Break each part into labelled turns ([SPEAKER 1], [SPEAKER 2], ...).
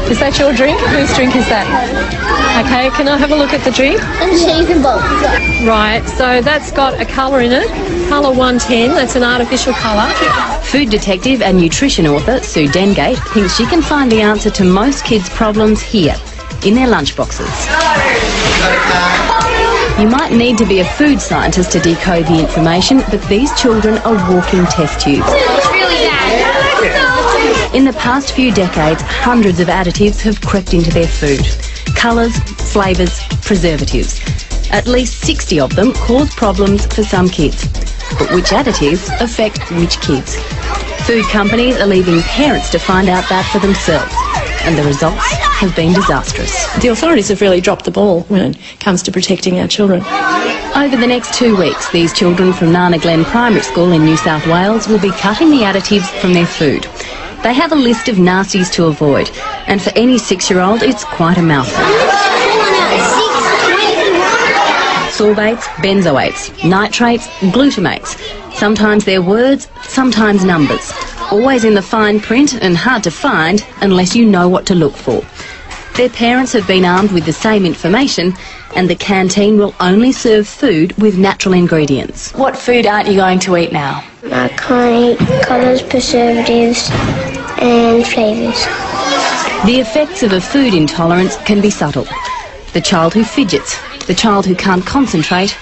[SPEAKER 1] Is that your drink? Whose drink is that? Okay, can I have a look at the drink?
[SPEAKER 2] And cheese and bulk.
[SPEAKER 1] Right, so that's got a colour in it. Colour 110, that's an artificial colour.
[SPEAKER 3] Food detective and nutrition author Sue Dengate thinks she can find the answer to most kids' problems here, in their lunchboxes. You might need to be a food scientist to decode the information, but these children are walking test tubes.
[SPEAKER 2] It's really bad.
[SPEAKER 3] In the past few decades, hundreds of additives have crept into their food. Colours, flavours, preservatives. At least 60 of them cause problems for some kids. But which additives affect which kids? Food companies are leaving parents to find out that for themselves, and the results have been disastrous.
[SPEAKER 1] The authorities have really dropped the ball when it comes to protecting our children.
[SPEAKER 3] Over the next 2 weeks, these children from Nana Glen Primary School in New South Wales will be cutting the additives from their food. They have a list of nasties to avoid, and for any 6-year-old, it's quite a mouthful. Sorbates, benzoates, nitrates, glutamates. Sometimes they're words, sometimes numbers. Always in the fine print and hard to find unless you know what to look for. Their parents have been armed with the same information, and the canteen will only serve food with natural ingredients.
[SPEAKER 4] What food aren't you going to eat now?
[SPEAKER 2] I can't eat colours, preservatives and flavours.
[SPEAKER 3] The effects of a food intolerance can be subtle. The child who fidgets, the child who can't concentrate,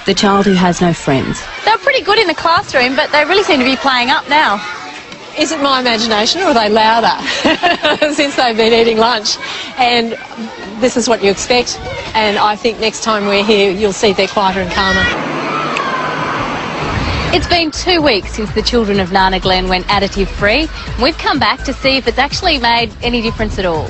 [SPEAKER 3] the child who has no friends.
[SPEAKER 4] They're pretty good in the classroom, but they really seem to be playing up now.
[SPEAKER 1] Is it my imagination, or are they louder since they've been eating lunch? And this is what you expect, and I think next time we're here you'll see they're quieter and calmer.
[SPEAKER 4] It's been 2 weeks since the children of Nana Glen went additive free. We've come back to see if it's actually made any difference at all.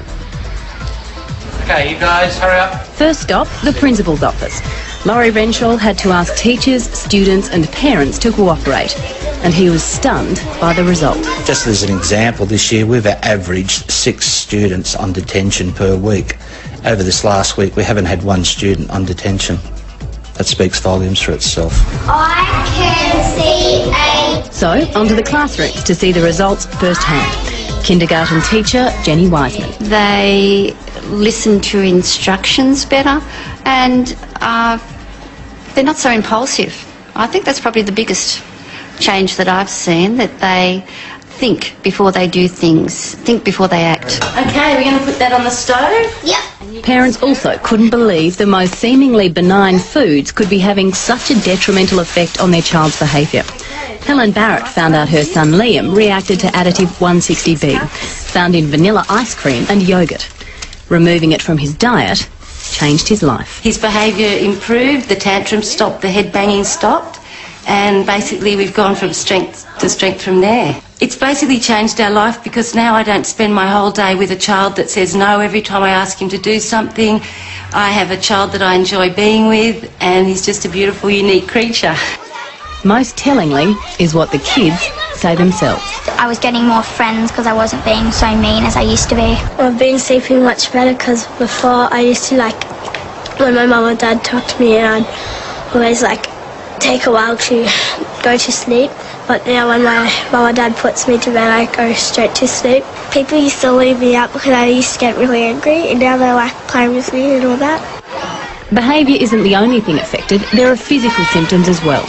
[SPEAKER 5] Okay, you guys, hurry up.
[SPEAKER 3] First stop, the principal's office. Laurie Renshaw had to ask teachers, students and parents to cooperate, and he was stunned by the result.
[SPEAKER 5] Just as an example, this year we've averaged 6 students on detention per week. Over this last week we haven't had 1 student on detention. That speaks volumes for itself.
[SPEAKER 2] I can see a...
[SPEAKER 3] So, onto the classrooms to see the results firsthand. Kindergarten teacher Jenny Wiseman.
[SPEAKER 6] They listen to instructions better, and they're not so impulsive. I think that's probably the biggest change that I've seen, that they think before they do things, think before they act.
[SPEAKER 4] Okay, we're going to put that on the stove?
[SPEAKER 2] Yep.
[SPEAKER 3] Parents also couldn't believe the most seemingly benign foods could be having such a detrimental effect on their child's behaviour. Helen Barrett found out her son Liam reacted to additive 160B, found in vanilla ice cream and yoghurt. Removing it from his diet changed his life.
[SPEAKER 6] His behaviour improved, the tantrums stopped, the head banging stopped, and basically we've gone from strength to strength from there. It's basically changed our life, because now I don't spend my whole day with a child that says no every time I ask him to do something. I have a child that I enjoy being with, and he's just a beautiful, unique creature.
[SPEAKER 3] Most tellingly is what the kids say themselves.
[SPEAKER 2] I was getting more friends because I wasn't being so mean as I used to be.
[SPEAKER 7] I've been sleeping much better, because before I used to, when my mum and dad talked to me, and I'd always take a while to go to sleep. But now when my mum and dad puts me to bed, I go straight to sleep. People used to leave me out because I used to get really angry, and now they playing with me and all that.
[SPEAKER 3] Behaviour isn't the only thing affected, there are physical symptoms as well.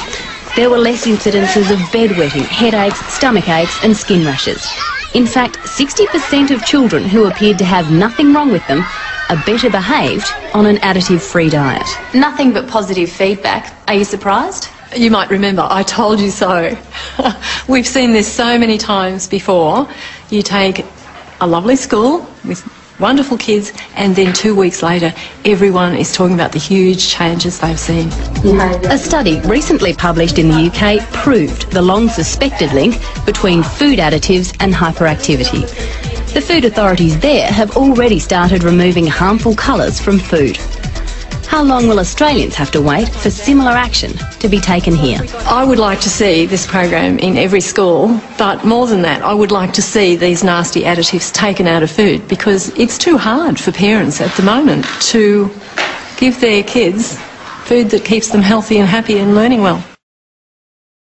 [SPEAKER 3] There were less incidences of bedwetting, headaches, stomach aches and skin rashes. In fact, 60% of children who appeared to have nothing wrong with them are better behaved on an additive-free diet.
[SPEAKER 4] Nothing but positive feedback. Are you surprised?
[SPEAKER 1] You might remember, I told you so. We've seen this so many times before. You take a lovely school with wonderful kids, and then 2 weeks later everyone is talking about the huge changes they've seen.
[SPEAKER 3] A study recently published in the UK proved the long-suspected link between food additives and hyperactivity. The food authorities there have already started removing harmful colours from food. How long will Australians have to wait for similar action to be taken here?
[SPEAKER 1] I would like to see this program in every school, but more than that, I would like to see these nasty additives taken out of food, because it's too hard for parents at the moment to give their kids food that keeps them healthy and happy and learning well.